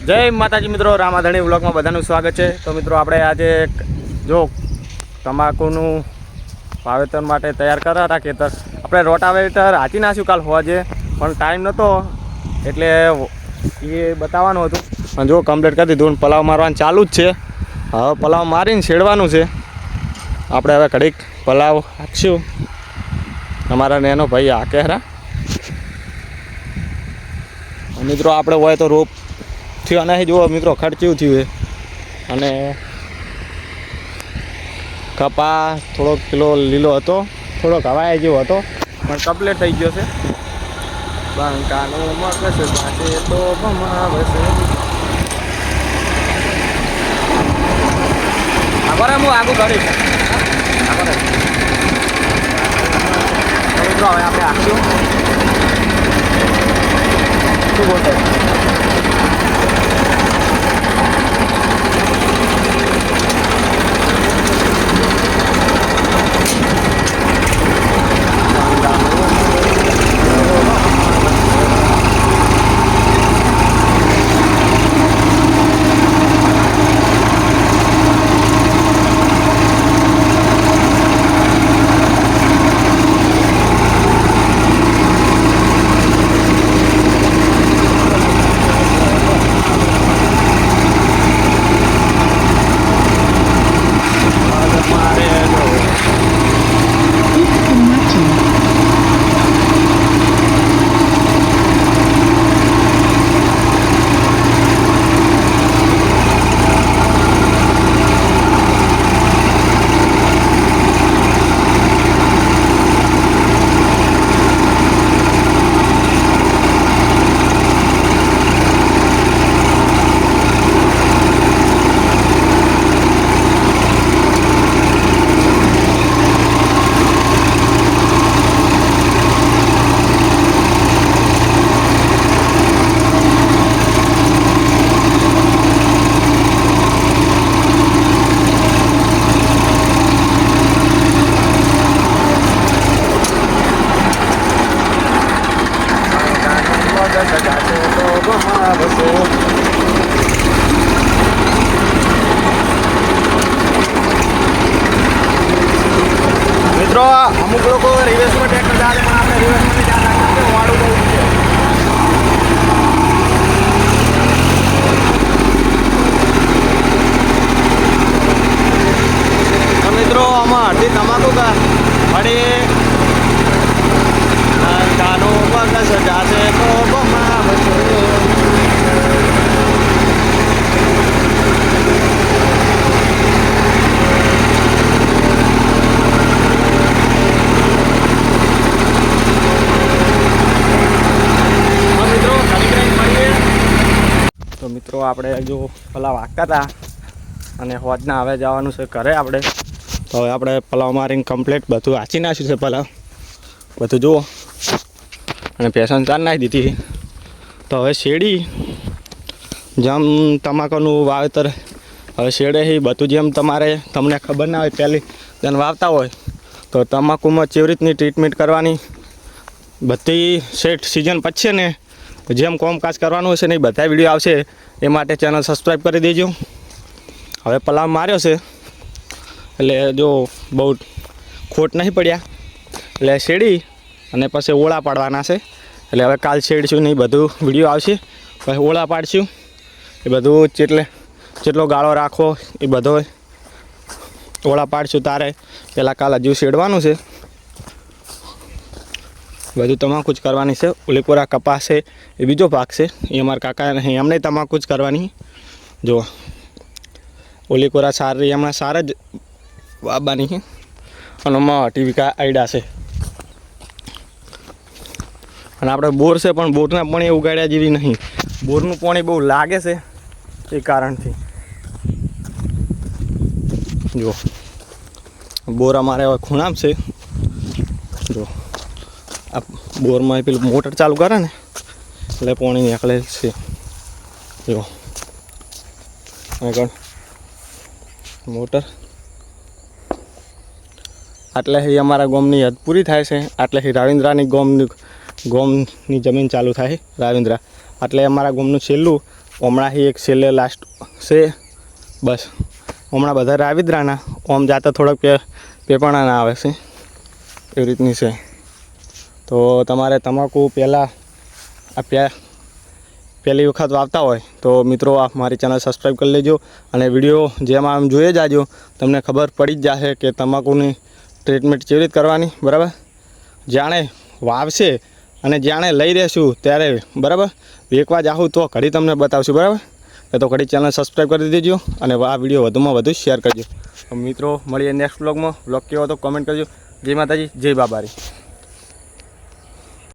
જય માતાજી મિત્રો, રામાધણી વ્લોગમાં બધાનું સ્વાગત છે। તો મિત્રો આપણે આજે જો તમાકુનું વાવેતર માટે તૈયાર કર્યા હતા ખેતર। આપણે રોટાવેટર હાંચી નાખ્યું કાલ હોજે, પણ ટાઈમ નહોતો એટલે એ બતાવવાનું હતું। પણ જો કમ્પ્લીટ કરી દીધું, પલાવ મારવાનું ચાલુ જ છે। હવે પલાવ મારીને છેડવાનું છે। આપણે હવે ઘડીક પલાવ હાંકશું। અમારા નેનો ભાઈ હાકે હરા મિત્રો, આપણે હોય તો રોપ થયું નહીં જુઓ મિત્રો, ખર્ચ્યું થયું અને કપા થોડોક કિલો લીલો હતો, થોડોક હવાય જેવો હતો, પણ કમ્પ્લીટ થઈ ગયો છે। બંકાનું મગસ પાસે તો ભમાવશે આગળ હું આગું કરીશ મિત્રો। હવે આપણે આખશું શું બોલતો મિત્રો। અમુક લોકો રિવર્સમાં ટ્રેક્ટર ચાલે, પણ આપણે રિવર્સમાં ચાલે વાળું બહુ છે। તો મિત્રો, આમાં અડધી તમાકુ અડી કાનો પગ સજાશે તો બમાવશે। તો મિત્રો, આપણે જો પલાવ હાંકતા હતા અને હોજના હવે જવાનું છે ઘરે આપણે। તો હવે આપણે પલાવ મારીને કમ્પ્લીટ બધું હાંચી નાખ્યું છે પલાવ બધું જુઓ, અને પેશન ચાર નાખી દીધી। તો હવે શેરડી જેમ તમાકુનું વાવેતર હવે શેડે બધું જેમ તમને ખબર ના હોય, પહેલી જેને વાવતા હોય તો તમાકુમાં કેવી રીતની ટ્રીટમેન્ટ કરવાની બધી સેટ સિઝન પછી ને જેમ કોમકાજ કરવાનું હશે ને એ બધા વિડીયો આવશે। એ માટે ચેનલ સબસ્ક્રાઈબ કરી દેજો। હવે પલાવ માર્યો છે એટલે જો બહુ ખોટ નહીં પડ્યા, એટલે શેડી અને પછી ઓળા પાડવાના છે। એટલે હવે કાલ શેડશું ને એ બધું વિડીયો આવશે, પછી ઓળા પાડશું એ બધું જેટલો ગાળો રાખવો એ બધો ઓળા પાડશું। તારે પહેલાં કાલ હજુ શેડવાનું છે, બધું તમાકુ જ કરવાની છે। ઉલીપુરા કપાસ છે એ બીજો પાક છે, એ અમારા કાકા નહીં, એમને તમાકુ જ કરવાની। જો ઉલીપુરા સારી એમાં સારા જ વાવવાની છે, અને એમાં ટીવીકા આઈડા છે, અને આપણે બોર છે પણ બોરના પાણી ઉગાડ્યા જેવી નહીં, બોરનું પાણી બહુ લાગે છે એ કારણથી। જો બોર અમારે હવે ખૂણામ છે। જો આ બોરમાં પેલું મોટર ચાલુ કરે ને એટલે પાણી નીકળે છે। જો આગળ મોટર આટલે અમારા ગામની હદ પૂરી થાય છે। આટલે રાવિન્દ્રાની ગામની જમીન ચાલુ થાય રાવિન્દ્રા, એટલે અમારા ગામનું છેલ્લું હમણાં એક છેલ્લે લાસ્ટ છે બસ. હમણાં બધા રાવિદ્રાના ઓમ જાતા થોડાક પેપણાના આવે છે એવી રીતની છે. તો તમારે તમાકુ પહેલાં પહેલી વખત વાવતા હોય તો મિત્રો આ મારી ચેનલ સબસ્ક્રાઈબ કરી લેજો અને વિડીયો જેમાં આમ જોઈ જાજો, તમને ખબર પડી જ જશે કે તમાકુની ટ્રીટમેન્ટ કેવી રીતે કરવાની. બરાબર, જાણે વાવશે અને જાણે લઈ રહેશું ત્યારે બરાબર વેચવા જાઉં તો ઘડી તમને બતાવશું. બરાબર, એ તો ઘડી ચેનલ સબસ્ક્રાઈબ કરી દેજો અને આ વિડીયો વધુમાં વધુ શેર કરજો. મિત્રો મળીએ નેક્સ્ટ વ્લોગમાં. વ્લોગ કેવો તો કોમેન્ટ કરજો. જય માતાજી, જય બાબારી.